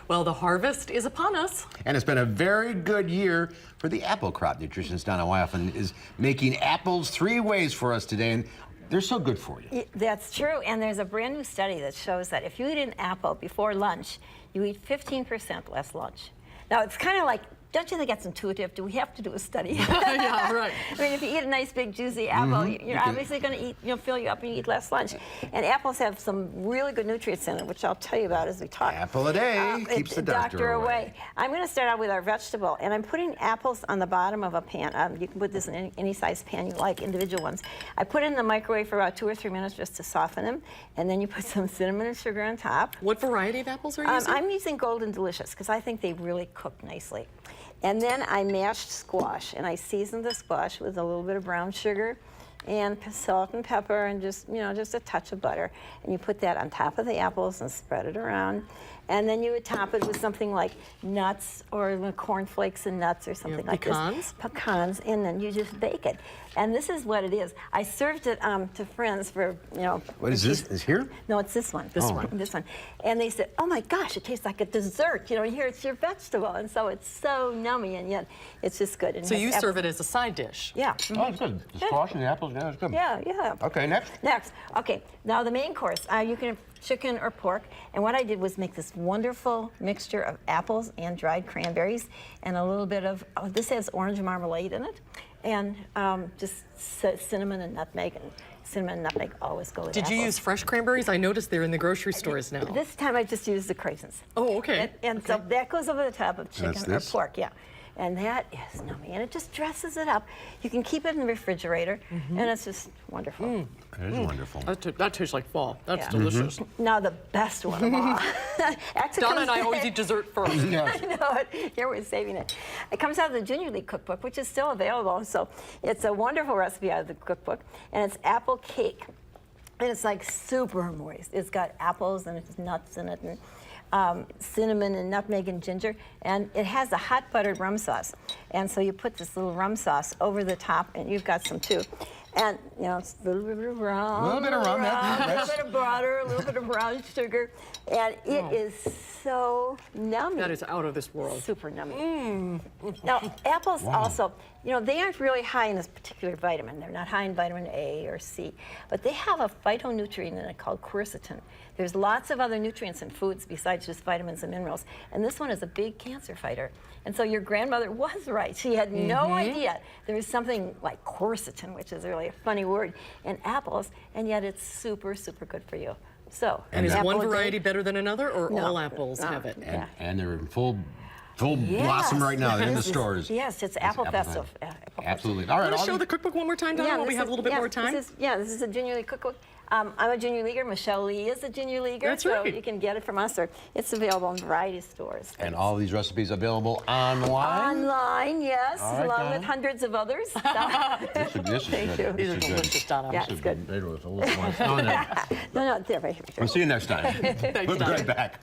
Well, the harvest is upon us. And it's been a very good year for the apple crop. Nutritionist Donna Weihofen is making apples 3 ways for us today, and they're so good for you. That's true, and there's a brand new study that shows that if you eat an apple before lunch, you eat 15% less lunch. Now, it's kind of like, don't you think that's intuitive? Do we have to do a study? Yeah, right. I mean, if you eat a nice big juicy apple, you're obviously going to eat, fill you up and you eat less lunch. And apples have some really good nutrients in it, which I'll tell you about as we talk. Apple a day keeps the doctor away. I'm going to start out with our vegetable, and I'm putting apples on the bottom of a pan. You can put this in any size pan you like, individual ones. I put it in the microwave for about 2 or 3 minutes just to soften them, and then you put some cinnamon and sugar on top. What variety of apples are you using? I'm using Golden Delicious because I think they really cook nicely. And then I mashed squash, and I seasoned the squash with a little bit of brown sugar and salt and pepper and just a touch of butter. And you put that on top of the apples and spread it around. And then you would top it with something like nuts or cornflakes and nuts or something like pecans? this. Pecans, and then you just bake it. And this is what it is. I served it to friends for, What is this? Is here? No, it's this one. This one. This one. And they said, oh my gosh, it tastes like a dessert. Here it's your vegetable. And so it's so nummy, and yet it's just good. And So you serve it as a side dish? Yeah. Oh, it's good. The squash and the apples, yeah, it's good. Yeah. Okay, next. Next. Okay, now the main course. You can have chicken or pork. And what I did was make this wonderful mixture of apples and dried cranberries and a little bit of, this has orange marmalade in it, and just cinnamon and nutmeg. And cinnamon and nutmeg always go with Did you apples. use fresh cranberries? I noticed they're in the grocery stores now. This time I just used the craisins. Oh, okay. And so that goes over the top of chicken or this? pork, yeah. And that is nummy, and it just dresses it up. You can keep it in the refrigerator, and it's just wonderful. It is wonderful. That tastes like fall. That's Yeah. delicious. Now the best one of all. Actually Donna comes- and I always eat dessert first. I know it. Here we're saving it. It comes out of the Junior League cookbook, which is still available. So it's a wonderful recipe out of the cookbook, and it's apple cake. And it's like super moist. It's got apples and it's nuts in it, and cinnamon and nutmeg and ginger. And it has a hot buttered rum sauce. And so you put this little rum sauce over the top, and you've got some too. And, it's a little bit of rum. A little bit of rum, a little bit of butter, a little bit of brown sugar. And it is so nummy. That is out of this world. Super nummy. Now, apples also, they aren't really high in this particular vitamin. They're not high in vitamin A or C, but they have a phytonutrient in it called quercetin. There's lots of other nutrients in foods besides just vitamins and minerals, and this one is a big cancer fighter. And so your grandmother was right. She had no idea there was something like quercetin, which is really a funny word, in apples, and yet it's super, super good for you. So, And is apple one a day- variety better than another, or No, all apples no. have it? And they're in full blossom right now. They're in the stores. Yes, it's Apple Festival. Absolutely. All right. Want to show the cookbook one more time, Donna, while we have a little bit more time? This is a Junior League cookbook. I'm a Junior Leaguer. Michelle Lee is a Junior Leaguer. That's so right. you can get it from us, or it's available in a variety of stores. And all these recipes available online? Online, yes, All right, along Donna. with hundreds of others. This is Thank good. you. These are This is delicious, Donna. Yeah, This it's is good. They were a little more. No, they're right here. We'll see you next time. Thanks, We'll be Donna. right back.